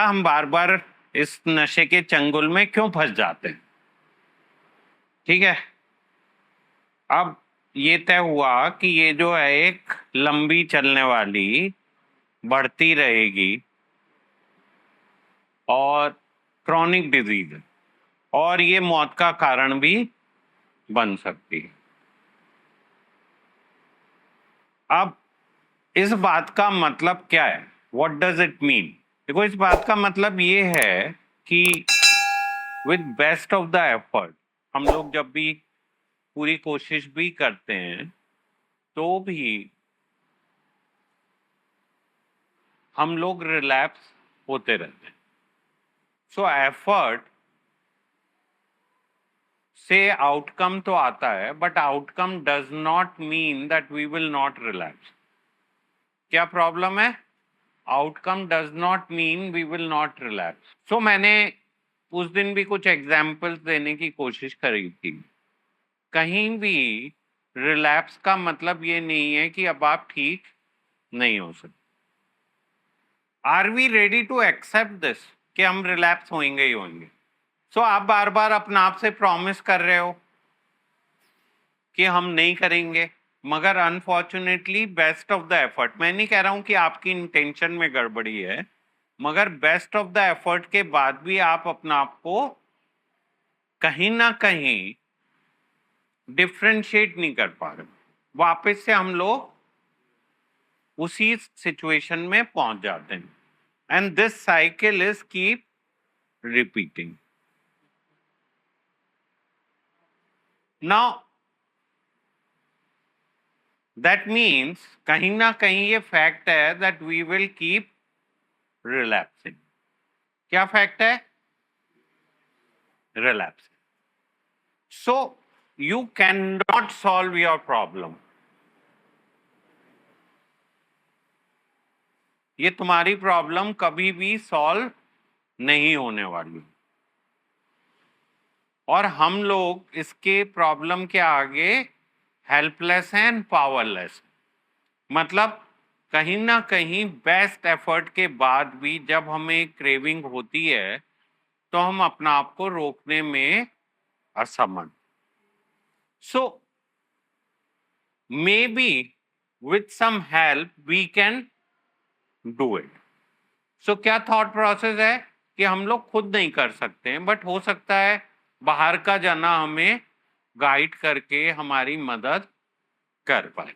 हम बार बार इस नशे के चंगुल में क्यों फंस जाते हैं? ठीक है, अब ये तय हुआ कि ये जो है एक लंबी चलने वाली, बढ़ती रहेगी और क्रॉनिक डिजीज है और ये मौत का कारण भी बन सकती है। अब इस बात का मतलब क्या है? What does it mean? देखो, इस बात का मतलब ये है कि with best of the effort, हम लोग जब भी पूरी कोशिश भी करते हैं तो भी हम लोग रिलैप्स होते रहते हैं। सो एफर्ट से आउटकम तो आता है, but outcome does not mean that we will not relapse. क्या प्रॉब्लम है? Outcome does not mean we will not relapse. So मैंने उस दिन भी कुछ एग्जाम्पल्स देने की कोशिश करी थी। कहीं भी रिलैप्स का मतलब ये नहीं है कि अब आप ठीक नहीं हो सकते। Are we ready to accept this कि हम रिलैप्स होंगे ही होंगे? सो आप बार बार अपने आप से प्रॉमिस कर रहे हो कि हम नहीं करेंगे, मगर unfortunately best of the effort, मैं नहीं कह रहा हूं कि आपकी इंटेंशन में गड़बड़ी है, मगर बेस्ट ऑफ द एफर्ट के बाद भी आप अपने आप को कहीं ना कहीं डिफ्रेंशिएट नहीं कर पा रहे। वापस से हम लोग उसी सिचुएशन में पहुंच जाते हैं and this cycle is keep repeating. Now that means कहीं ना कहीं ये फैक्ट है that we will keep relapsing. क्या फैक्ट है? Relapsing. So you can not solve your problem. ये तुम्हारी प्रॉब्लम कभी भी सॉल्व नहीं होने वाली और हम लोग इसके प्रॉब्लम के आगे हेल्पलेस हैं एंड पावरलेस। मतलब कहीं ना कहीं बेस्ट एफर्ट के बाद भी जब हमें क्रेविंग होती है तो हम अपना आप को रोकने में असमर्थ। So maybe with some help we can do it. So क्या थॉट प्रोसेस है कि हम लोग खुद नहीं कर सकते हैं, बट हो सकता है बाहर का जना हमें गाइड करके हमारी मदद कर पाए।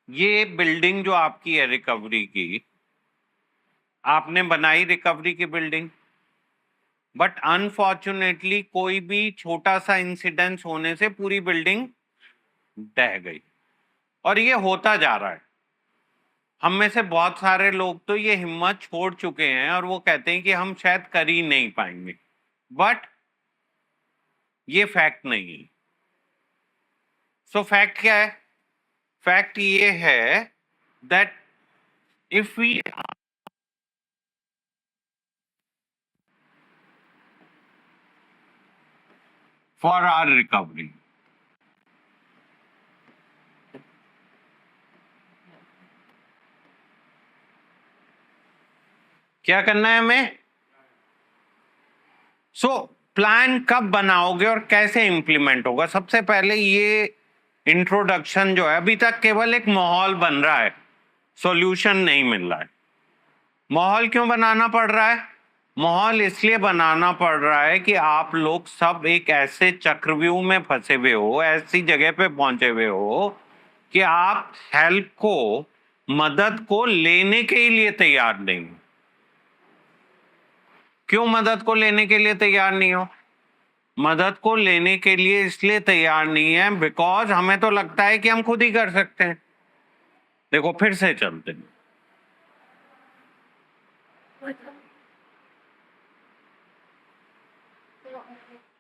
ये बिल्डिंग जो आपकी है रिकवरी की, आपने बनाई रिकवरी की बिल्डिंग, बट अनफॉर्चुनेटली कोई भी छोटा सा इंसिडेंस होने से पूरी बिल्डिंग ढह गई और ये होता जा रहा है। हम में से बहुत सारे लोग तो ये हिम्मत छोड़ चुके हैं और वो कहते हैं कि हम शायद कर ही नहीं पाएंगे, बट ये फैक्ट नहीं है। सो फैक्ट क्या है? फैक्ट ये है that if we for our recovery, क्या करना है हमें? सो प्लान कब बनाओगे और कैसे इंप्लीमेंट होगा? सबसे पहले ये इंट्रोडक्शन जो है, अभी तक केवल एक माहौल बन रहा है, सॉल्यूशन नहीं मिल रहा है। माहौल क्यों बनाना पड़ रहा है? माहौल इसलिए बनाना पड़ रहा है कि आप लोग सब एक ऐसे चक्रव्यूह में फंसे हुए हो, ऐसी जगह पे पहुंचे हुए हो कि आप हेल्प को, मदद को लेने के लिए तैयार नहीं हो। क्यों मदद को लेने के लिए तैयार नहीं हो? मदद को लेने के लिए इसलिए तैयार नहीं है बिकॉज हमें तो लगता है कि हम खुद ही कर सकते हैं। देखो, फिर से चलते हैं।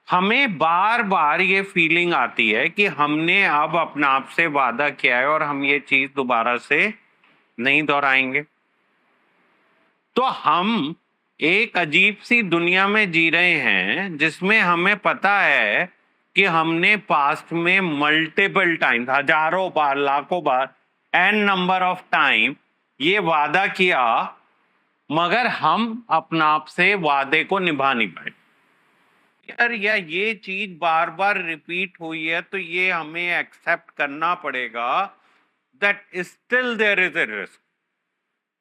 हमें बार बार ये फीलिंग आती है कि हमने अब अपने आप से वादा किया है और हम ये चीज दोबारा से नहीं दोहराएंगे। तो हम एक अजीब सी दुनिया में जी रहे हैं जिसमें हमें पता है कि हमने पास्ट में मल्टीपल टाइम, हजारों बार, लाखों बार, एन नंबर ऑफ टाइम ये वादा किया मगर हम अपना आप से वादे को निभा नहीं पाए। यार या ये चीज बार बार रिपीट हुई है तो ये हमें एक्सेप्ट करना पड़ेगा that still there is a risk,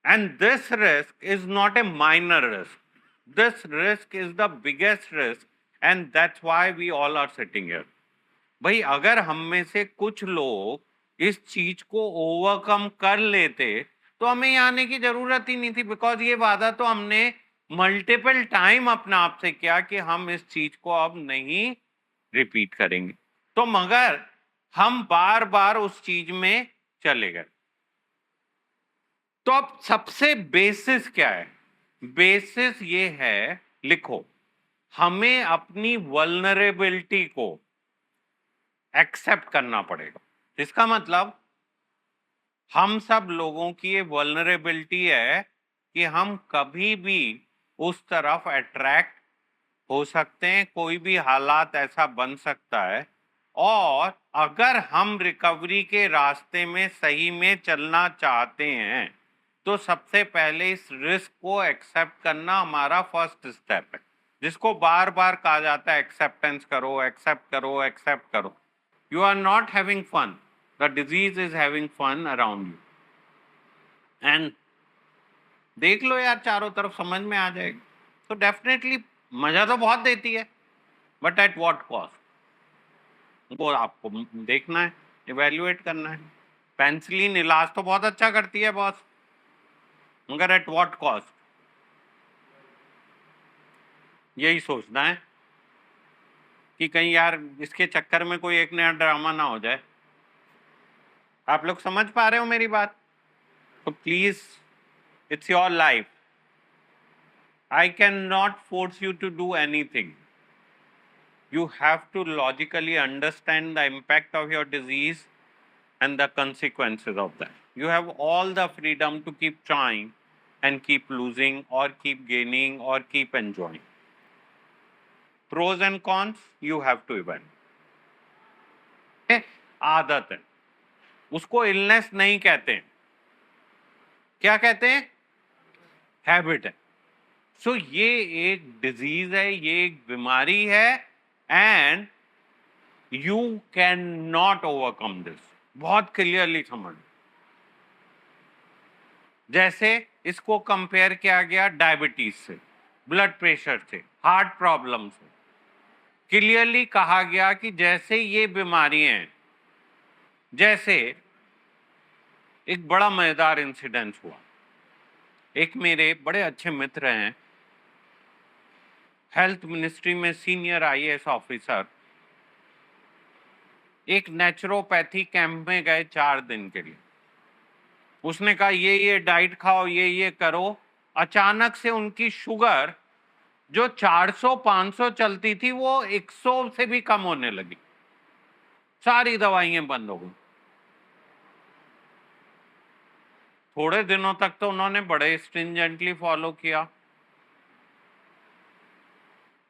and this risk is not a minor risk. This risk is the biggest risk, and that's why we all are sitting here. भाई अगर हम में से कुछ लोग इस चीज को ओवरकम कर लेते तो हमें यहाँ आने की जरूरत ही नहीं थी, बिकॉज ये वादा तो हमने मल्टीपल टाइम अपने आप से किया कि हम इस चीज को अब नहीं रिपीट करेंगे। तो मगर हम बार बार उस चीज में चले गए। तो अब सबसे बेसिस क्या है? बेसिस ये है, लिखो, हमें अपनी वल्नरेबिलिटी को एक्सेप्ट करना पड़ेगा। इसका मतलब हम सब लोगों की ये वल्नरेबिलिटी है कि हम कभी भी उस तरफ अट्रैक्ट हो सकते हैं, कोई भी हालात ऐसा बन सकता है। और अगर हम रिकवरी के रास्ते में सही में चलना चाहते हैं तो सबसे पहले इस रिस्क को एक्सेप्ट करना हमारा फर्स्ट स्टेप है, जिसको बार बार कहा जाता है एक्सेप्टेंस करो, एक्सेप्ट करो, एक्सेप्ट करो। You are not having fun. The disease is having fun around you. And देख लो यार, चारों तरफ समझ में आ जाएगी। तो डेफिनेटली मजा तो बहुत देती है, बट एट व्हाट कॉस्ट? वो आपको देखना है, इवेल्युएट करना है। पेंसिलिन इलाज तो बहुत अच्छा करती है बॉस, मगर एट व्हाट कॉस्ट? यही सोचना है कि कहीं यार इसके चक्कर में कोई एक नया ड्रामा ना हो जाए। आप लोग समझ पा रहे हो मेरी बात? तो please, it's your life. I cannot force you to do anything. You have to logically understand the impact of your disease and the consequences of that. You have all the freedom to keep trying and keep losing or keep gaining or keep enjoying. Pros and cons, you have to evaluate. आदत है, उसको illness नहीं कहते हैं। क्या कहते हैं? Habit है। सो ये एक डिजीज है, ये एक बीमारी है, and you can not overcome this. बहुत क्लियरली समझ। जैसे इसको कंपेयर किया गया डायबिटीज से, ब्लड प्रेशर से, हार्ट प्रॉब्लम से। क्लियरली कहा गया कि जैसे ये बीमारियां हैं, जैसे एक बड़ा मजेदार इंसिडेंस हुआ। एक मेरे बड़े अच्छे मित्र हैं, हेल्थ मिनिस्ट्री में सीनियर आईएएस ऑफिसर, एक नेचुरोपैथी कैंप में गए 4 दिन के लिए। उसने कहा ये डाइट खाओ, ये करो। अचानक से उनकी शुगर जो 400-500 चलती थी वो 100 से भी कम होने लगी। सारी दवाइयां बंद हो गई। थोड़े दिनों तक तो उन्होंने बड़े स्ट्रिंजेंटली फॉलो किया।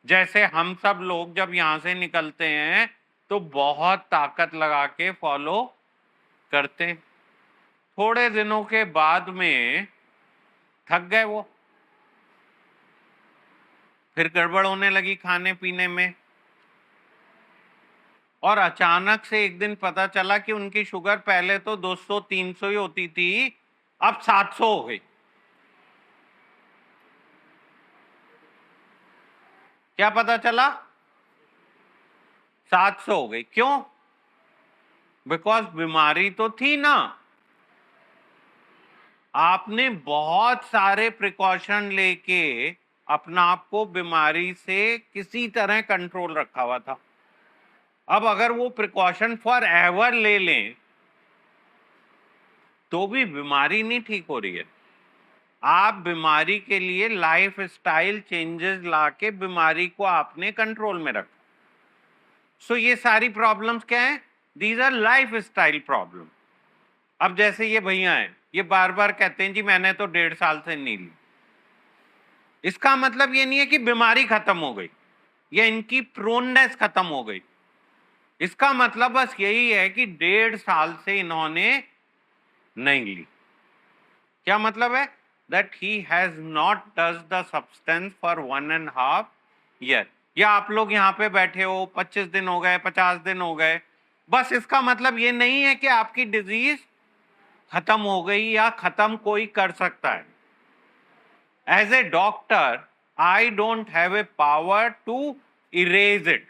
जैसे हम सब लोग जब यहां से निकलते हैं तो बहुत ताकत लगा के फॉलो करते हैं। थोड़े दिनों के बाद में थक गए वो, फिर गड़बड़ होने लगी खाने पीने में, और अचानक से एक दिन पता चला कि उनकी शुगर पहले तो 200-300 ही होती थी, अब 700 हो गई। क्या पता चला? 700 हो गई। क्यों? बिकॉज बीमारी तो थी ना। आपने बहुत सारे प्रिकॉशन लेके अपना आप को बीमारी से किसी तरह कंट्रोल रखा हुआ था। अब अगर वो प्रिकॉशन फॉर एवर ले लें तो भी बीमारी नहीं ठीक हो रही है। आप बीमारी के लिए लाइफ स्टाइल चेंजेस लाके बीमारी को आपने कंट्रोल में रखा। सो ये सारी प्रॉब्लम्स क्या है? These our life style problem. अब जैसे ये भैया हैं, ये बार बार कहते हैं जी मैंने तो 1.5 साल से नहीं ली। इसका मतलब ये नहीं है कि बीमारी खत्म हो गई या इनकी प्रोननेस खत्म हो गई। इसका मतलब बस यही है कि 1.5 साल से इन्होंने नहीं ली। क्या मतलब है? that he has not touched the substance for 1.5 year. या आप लोग यहाँ पे बैठे हो 25 दिन हो गए, 50 दिन हो गए, बस इसका मतलब ये नहीं है कि आपकी डिजीज खत्म हो गई या खत्म कोई कर सकता है. As a doctor, I don't have a power to erase it.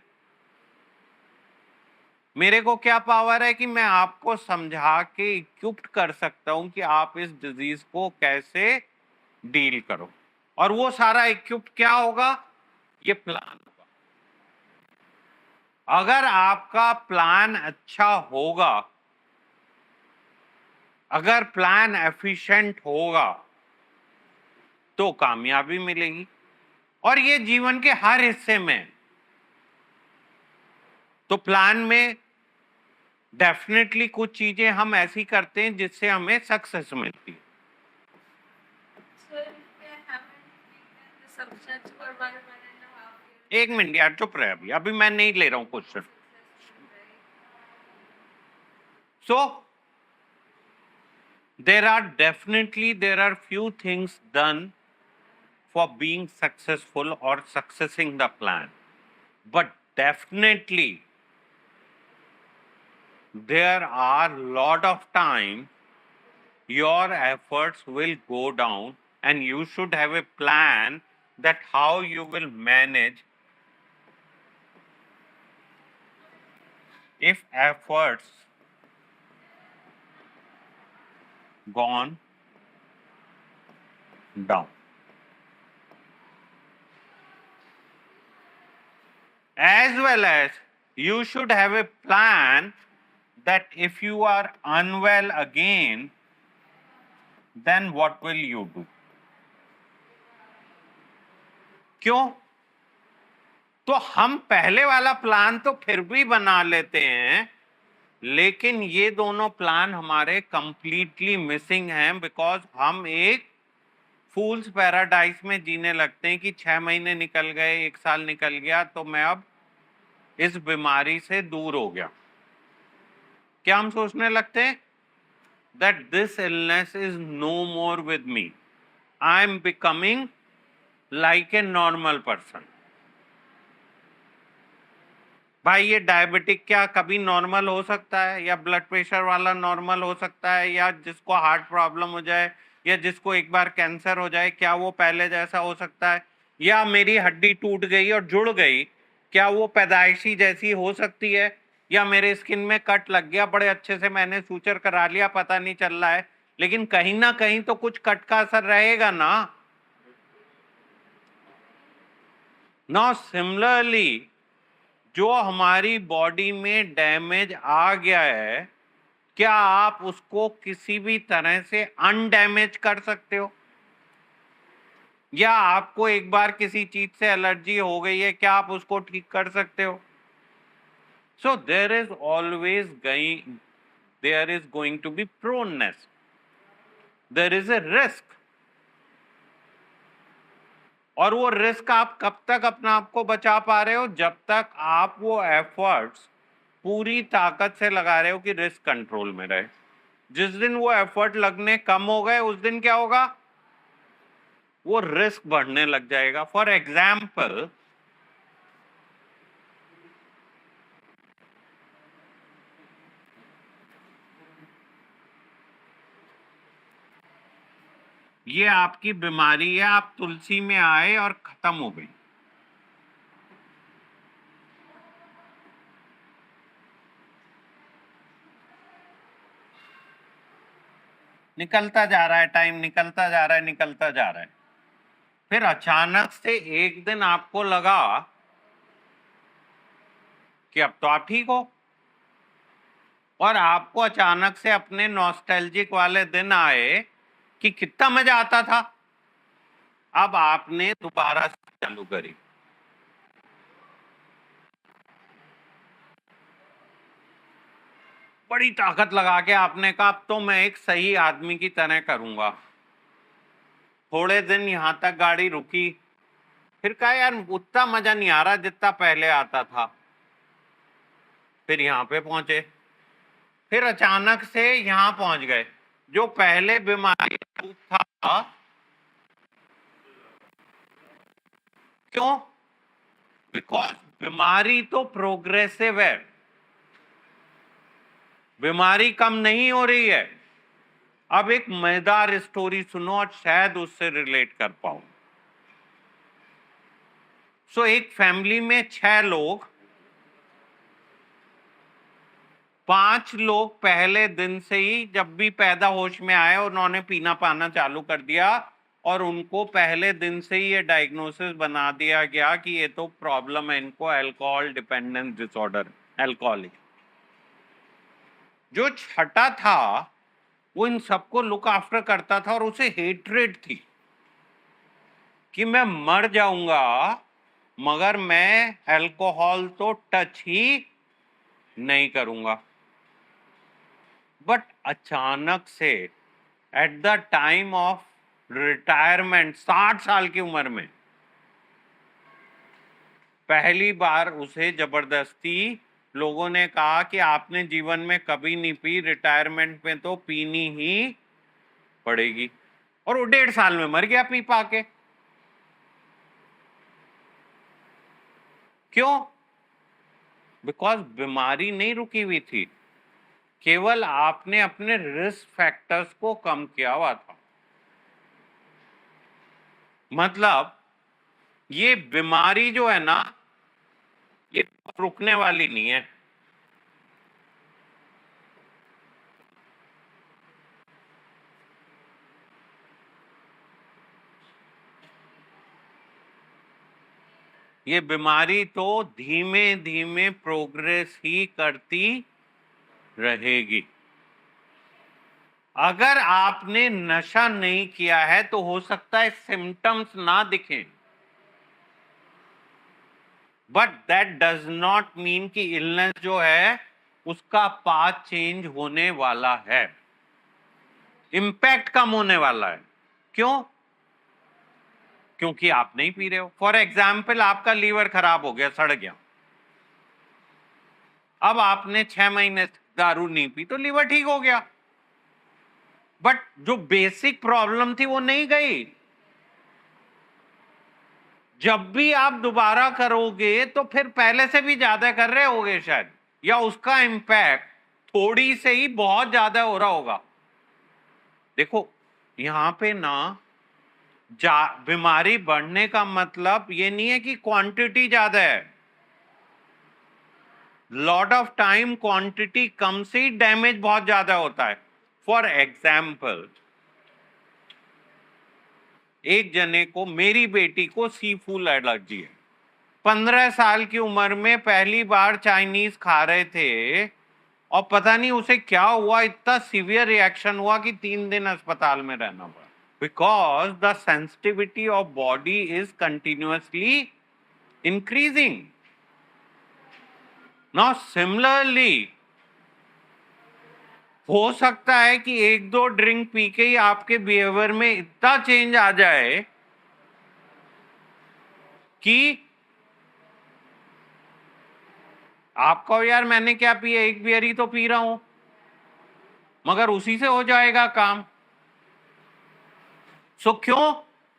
मेरे को क्या पावर है कि मैं आपको समझा के इक्विप्ड कर सकता हूं कि आप इस डिजीज को कैसे डील करो. और वो सारा इक्विप्ड क्या होगा? ये प्लान होगा. अगर आपका प्लान अच्छा होगा, अगर प्लान एफिशिएंट होगा, तो कामयाबी मिलेगी. और ये जीवन के हर हिस्से में. तो प्लान में डेफिनेटली कुछ चीजें हम ऐसी करते हैं जिससे हमें सक्सेस मिलती है. एक मिनट यार, चुप रहे. अभी अभी मैं नहीं ले रहा हूं question. So there are few things done for being successful or successing the plan, but definitely there are lot of time your efforts will go down, and you should have a plan that how you will manage if efforts gone down. As well as you should have a plan that if you are unwell again, then what will you do? क्यों? तो हम पहले वाला plan तो फिर भी बना लेते हैं, लेकिन ये दोनों प्लान हमारे कंप्लीटली मिसिंग हैं, बिकॉज हम एक फूल्स पैराडाइज में जीने लगते हैं कि 6 महीने निकल गए, 1 साल निकल गया, तो मैं अब इस बीमारी से दूर हो गया. क्या हम सोचने लगते हैं? that this illness is no more with me. I am becoming like a normal person. भाई ये डायबिटिक क्या कभी नॉर्मल हो सकता है? या ब्लड प्रेशर वाला नॉर्मल हो सकता है? या जिसको हार्ट प्रॉब्लम हो जाए या जिसको एक बार कैंसर हो जाए, क्या वो पहले जैसा हो सकता है? या मेरी हड्डी टूट गई और जुड़ गई, क्या वो पैदाइशी जैसी हो सकती है? या मेरे स्किन में कट लग गया, बड़े अच्छे से मैंने सूचर करा लिया, पता नहीं चल रहा है, लेकिन कहीं ना कहीं तो कुछ कट का असर रहेगा ना. नाउ सिमिलरली जो हमारी बॉडी में डैमेज आ गया है, क्या आप उसको किसी भी तरह से अनडैमेज कर सकते हो? या आपको एक बार किसी चीज से एलर्जी हो गई है, क्या आप उसको ठीक कर सकते हो? So there is going to be proneness, there is a risk. और वो रिस्क आप कब तक अपना आप को बचा पा रहे हो? जब तक आप वो एफर्ट्स पूरी ताकत से लगा रहे हो कि रिस्क कंट्रोल में रहे. जिस दिन वो एफर्ट लगने कम हो गए, उस दिन क्या होगा? वो रिस्क बढ़ने लग जाएगा. फॉर एग्जाम्पल, ये आपकी बीमारी है, आप तुलसी में आए और खत्म हो गई. निकलता जा रहा है टाइम, निकलता जा रहा है, निकलता जा रहा है. फिर अचानक से एक दिन आपको लगा कि अब तो आप ठीक हो, और आपको अचानक से अपने नॉस्टैल्जिक वाले दिन आए कि कितना मजा आता था. अब आपने दोबारा से चालू करी. बड़ी ताकत लगा के आपने कहा अब तो मैं एक सही आदमी की तरह करूंगा. थोड़े दिन यहां तक गाड़ी रुकी, फिर कहा यार उतना मजा नहीं आ रहा जितना पहले आता था. फिर यहाँ पे पहुंचे, फिर अचानक से यहाँ पहुंच गए. जो पहले बीमारी था क्यों? बिकॉज बीमारी तो प्रोग्रेसिव है, बीमारी कम नहीं हो रही है। अब एक मजेदार स्टोरी सुनो और शायद उससे रिलेट कर पाओ। एक फैमिली में 6 लोग, 5 लोग पहले दिन से ही जब भी पैदा होश में आए उन्होंने पीना पाना चालू कर दिया और उनको पहले दिन से ही ये डायग्नोसिस बना दिया गया कि ये तो प्रॉब्लम है इनको, अल्कोहल डिपेंडेंस डिसऑर्डर, अल्कोहलिक। जो छठा था वो इन सबको लुक आफ्टर करता था और उसे हेट्रेड थी कि मैं मर जाऊंगा मगर मैं अल्कोहल तो टच ही नहीं करूंगा। बट अचानक से at the time of retirement 60 साल की उम्र में पहली बार उसे जबरदस्ती लोगों ने कहा कि आपने जीवन में कभी नहीं पी, रिटायरमेंट में तो पीनी ही पड़ेगी। और वो 1.5 साल में मर गया पी पाके। क्यों? बिकॉज बीमारी नहीं रुकी हुई थी, केवल आपने अपने रिस्क फैक्टर्स को कम किया हुआ था। मतलब ये बीमारी जो है ना, ये रुकने वाली नहीं है। ये बीमारी तो धीमे धीमे प्रोग्रेस ही करती रहेगी। अगर आपने नशा नहीं किया है तो हो सकता है सिम्टम्स ना दिखें, but that does not mean कि इलनेस जो है उसका पाथ चेंज होने वाला है, इंपैक्ट कम होने वाला है। क्यों? क्योंकि आप नहीं पी रहे हो। फॉर एग्जाम्पल आपका लीवर खराब हो गया, सड़ गया, अब आपने 6 महीने दारू नहीं पी तो लीवर ठीक हो गया, बट जो बेसिक प्रॉब्लम थी वो नहीं गई। जब भी आप दोबारा करोगे तो फिर पहले से भी ज्यादा कर रहे होगे शायद, या उसका इंपैक्ट थोड़ी से ही बहुत ज्यादा हो रहा होगा। देखो यहां पे ना बीमारी बढ़ने का मतलब ये नहीं है कि क्वांटिटी ज्यादा है। लॉट ऑफ टाइम क्वांटिटी कम से ही डैमेज बहुत ज्यादा होता है। फॉर एग्जाम्पल एक जने को, मेरी बेटी को सी फूड एलर्जी है, 15 साल की उम्र में पहली बार चाइनीज खा रहे थे और पता नहीं उसे क्या हुआ, इतना सीवियर रिएक्शन हुआ कि 3 दिन अस्पताल में रहना पड़ा। Because the sensitivity of body is continuously increasing. Now similarly हो सकता है कि 1-2 ड्रिंक पी के ही आपके बिहेवियर में इतना चेंज आ जाए कि आपको यार मैंने क्या पिया, एक बियर ही तो पी रहा हूं, मगर उसी से हो जाएगा काम। क्यों?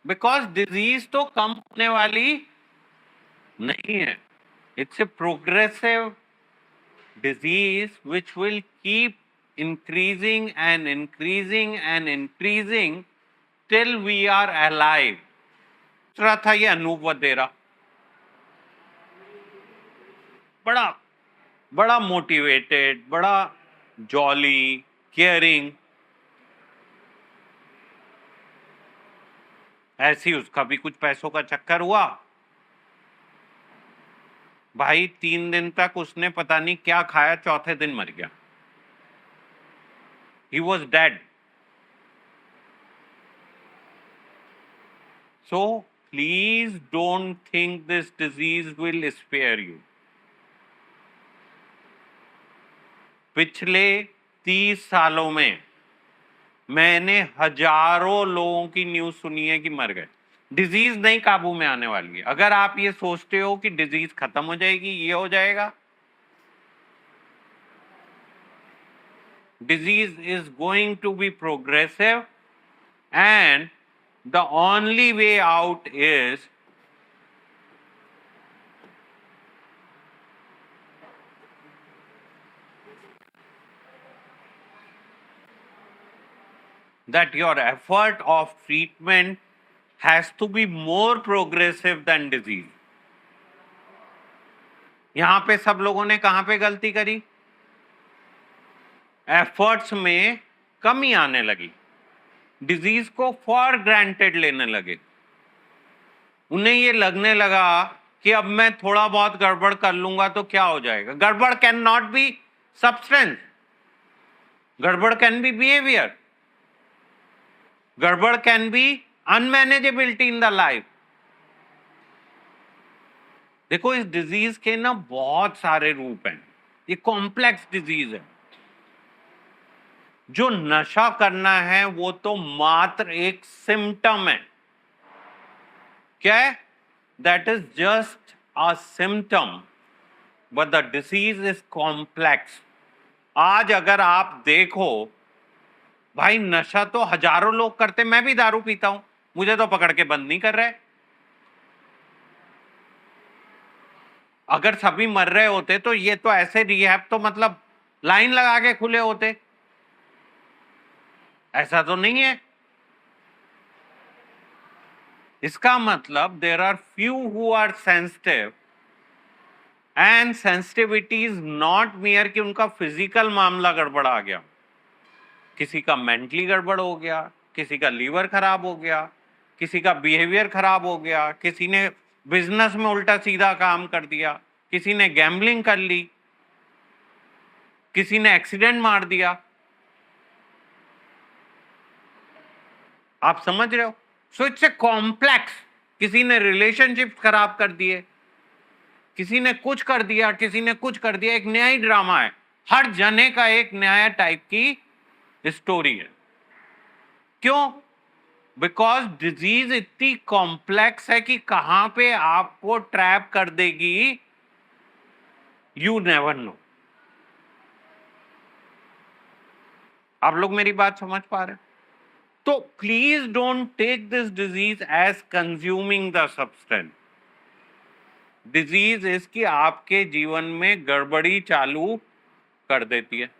बिकॉज डिजीज तो कम होने वाली नहीं है, it's a progressive disease which will keep increasing and increasing and increasing till we are alive। दूसरा था ये अनूप वधेरा, बड़ा बड़ा मोटिवेटेड, बड़ा जॉली, केयरिंग, ऐसी उसका भी कुछ पैसों का चक्कर हुआ भाई। 3 दिन तक उसने पता नहीं क्या खाया, चौथे दिन मर गया। He was dead। So please don't think this disease will spare you। पिछले 30 सालों में मैंने हजारों लोगों की न्यूज सुनी है कि मर गए। डिजीज नहीं काबू में आने वाली है। अगर आप ये सोचते हो कि डिजीज खत्म हो जाएगी, ये हो जाएगा, disease is going to be progressive and the only way out is that your effort of treatment has to be more progressive than disease. यहां पे सब लोगों ने कहां पे गलती करी? एफर्ट्स में कमी आने लगी, डिजीज को फॉर ग्रांटेड लेने लगे। उन्हें ये लगने लगा कि अब मैं थोड़ा बहुत गड़बड़ कर लूंगा तो क्या हो जाएगा। गड़बड़ कैन नॉट बी सब्सटेंस, गड़बड़ कैन बी बिहेवियर, गड़बड़ can be unmanageability in the life. देखो, इस डिजीज के ना बहुत सारे रूप हैं, ये कॉम्प्लेक्स डिजीज है। जो नशा करना है वो तो मात्र एक सिम्टम है। क्या है? That is just a symptom, but the disease is complex. आज अगर आप देखो भाई, नशा तो हजारों लोग करते, मैं भी दारू पीता हूं, मुझे तो पकड़ के बंद नहीं कर रहे। अगर सभी मर रहे होते तो ये तो ऐसे रिहैब तो मतलब लाइन लगा के खुले होते, ऐसा तो नहीं है। इसका मतलब there are few who are sensitive, and sensitivity is not mere कि उनका फिजिकल मामला गड़बड़ आ गया, किसी का मेंटली गड़बड़ हो गया, किसी का लीवर खराब हो गया, किसी का बिहेवियर खराब हो गया, किसी ने बिजनेस में उल्टा सीधा काम कर दिया, किसी ने गैम्बलिंग कर ली, किसी ने एक्सीडेंट मार दिया। आप समझ रहे हो? So it's a complex. किसी ने रिलेशनशिप खराब कर दिए, किसी ने कुछ कर दिया, किसी ने कुछ कर दिया, एक नया ही ड्रामा है। हर जने का एक नया टाइप की स्टोरी है। क्यों? बिकॉज डिजीज इतनी कॉम्प्लेक्स है कि कहां पे आपको ट्रैप कर देगी, यू नेवर नो। आप लोग मेरी बात समझ पा रहे हैं? तो please don't take this disease as consuming the substance. Disease इसकी आपके जीवन में गड़बड़ी चालू कर देती है।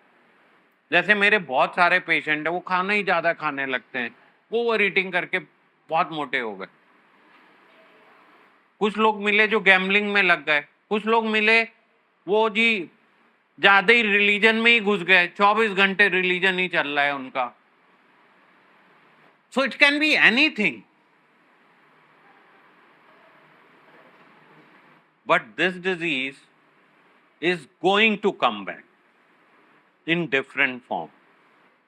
जैसे मेरे बहुत सारे पेशेंट है, वो खाना ही ज्यादा खाने लगते हैं, ओवर ईटिंग करके बहुत मोटे हो गए। कुछ लोग मिले जो गैम्बलिंग में लग गए, कुछ लोग मिले वो जी ज्यादा ही रिलीजन में ही घुस गए, 24 घंटे रिलीजन ही चल रहा है उनका। So it can be anything, but this disease is going to come back in different form,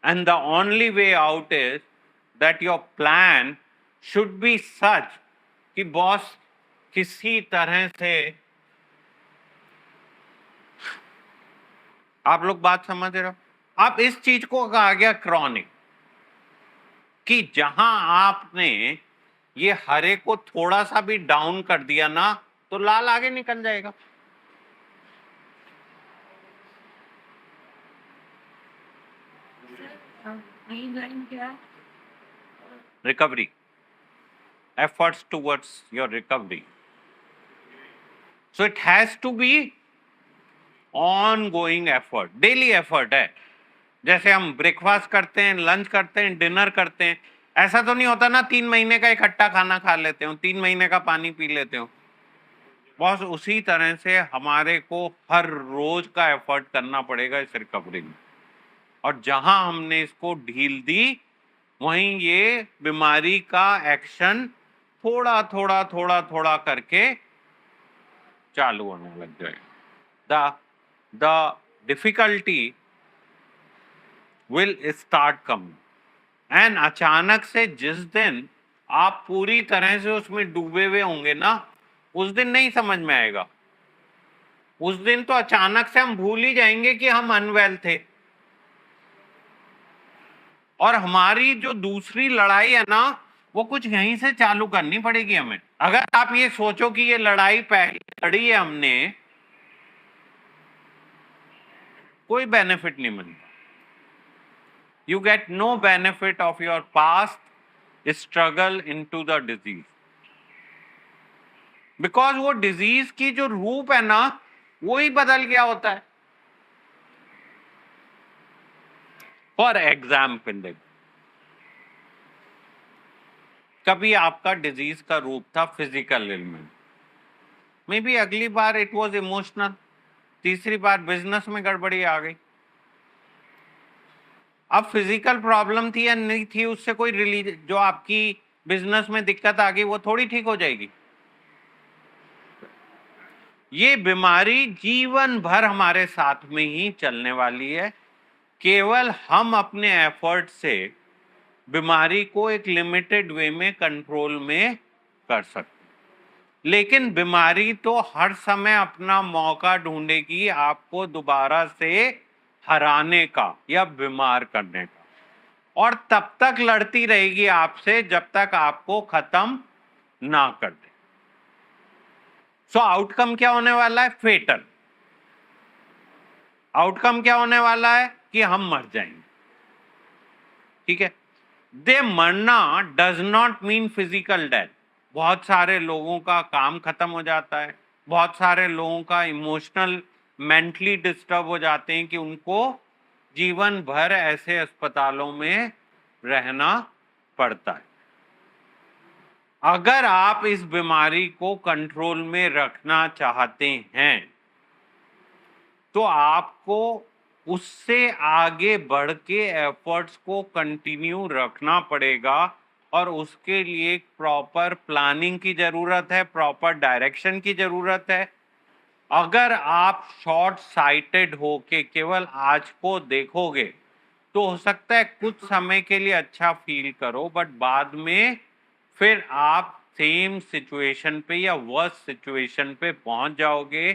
and the only way out is that your plan should be such कि बॉस किसी तरह से, आप लोग बात समझ रहे हो? आप इस चीज को कहा गया क्रॉनिक, कि जहां आपने ये हरे को थोड़ा सा भी डाउन कर दिया ना तो लाल आगे निकल जाएगा। Recovery, efforts towards your recovery. So it has to be ongoing effort, daily effort है। जैसे हम ब्रेकफास्ट करते हैं, लंच करते हैं, डिनर करते हैं, ऐसा तो नहीं होता ना 3 महीने का इकट्ठा खाना खा लेते हो, 3 महीने का पानी पी लेते हो। बस उसी तरह से हमारे को हर रोज का एफर्ट करना पड़ेगा इस रिकवरी में। और जहां हमने इसको ढील दी, वहीं ये बीमारी का एक्शन थोड़ा थोड़ा थोड़ा थोड़ा करके चालू होने लग जाएगा। The difficulty will start coming, and अचानक से जिस दिन आप पूरी तरह से उसमें डूबे हुए होंगे ना, उस दिन नहीं समझ में आएगा। उस दिन तो अचानक से हम भूल ही जाएंगे कि हम अनवेल थे। और हमारी जो दूसरी लड़ाई है ना, वो कुछ यहीं से चालू करनी पड़ेगी हमें। अगर आप ये सोचो कि ये लड़ाई पहले लड़ी है हमने, कोई बेनिफिट नहीं मिलता। You get no benefit of your past struggle into the disease, because वो डिजीज की जो रूप है ना, वो ही बदल गया होता है। फॉर एग्जाम्पल, कभी आपका डिजीज का रूप था फिजिकल एलिमेंट, मे बी अगली बार इट वाज इमोशनल, तीसरी बार बिजनेस में गड़बड़ी आ गई। अब फिजिकल प्रॉब्लम थी या नहीं थी, उससे कोई जो आपकी बिजनेस में दिक्कत आ गई वो थोड़ी ठीक हो जाएगी। ये बीमारी जीवन भर हमारे साथ में ही चलने वाली है। केवल हम अपने एफर्ट से बीमारी को एक लिमिटेड वे में कंट्रोल में कर सकते, लेकिन बीमारी तो हर समय अपना मौका ढूंढेगी आपको दोबारा से हराने का या बीमार करने का, और तब तक लड़ती रहेगी आपसे जब तक आपको खत्म ना कर दे। सो आउटकम क्या होने वाला है? फेटल। आउटकम क्या होने वाला है? कि हम मर जाएंगे। ठीक है, दे मरना does not mean physical death. बहुत सारे लोगों का काम खत्म हो जाता है, बहुत सारे लोगों का इमोशनल मेंटली डिस्टर्ब हो जाते हैं कि उनको जीवन भर ऐसे अस्पतालों में रहना पड़ता है। अगर आप इस बीमारी को कंट्रोल में रखना चाहते हैं तो आपको उससे आगे बढ़ के एफर्ट्स को कंटिन्यू रखना पड़ेगा, और उसके लिए एक प्रॉपर प्लानिंग की जरूरत है, प्रॉपर डायरेक्शन की जरूरत है। अगर आप शॉर्ट साइटेड हो के केवल आज को देखोगे तो हो सकता है कुछ समय के लिए अच्छा फील करो, बट बाद में फिर आप सेम सिचुएशन पे या वर्स्ट सिचुएशन पे पहुंच जाओगे,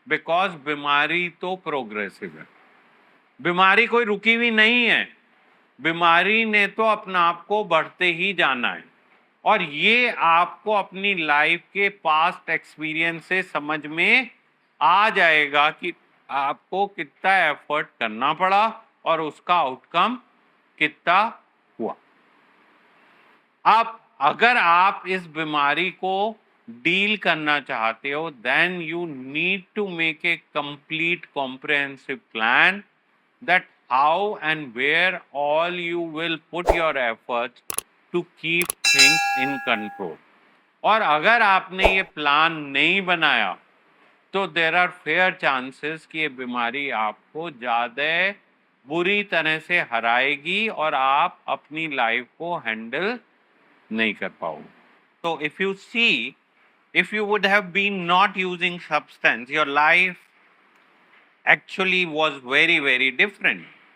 बिकॉज बीमारी तो प्रोग्रेसिव है, बीमारी कोई रुकी हुई नहीं है, बीमारी ने तो अपना आप को बढ़ते ही जाना है। और ये आपको अपनी लाइफ के पास्ट एक्सपीरियंस से समझ में आ जाएगा कि आपको कितना एफर्ट करना पड़ा और उसका आउटकम कितना हुआ। अब अगर आप इस बीमारी को डील करना चाहते हो, then you need to make a complete comprehensive plan that how and where all you will put your efforts to keep things in control. और अगर आपने ये प्लान नहीं बनाया तो देर आर फेयर चांसेस कि ये बीमारी आपको ज़्यादा बुरी तरह से हराएगी और आप अपनी लाइफ को हैंडल नहीं कर पाओगे। तो if you see, if you would have been not using substance, your life actually was very different.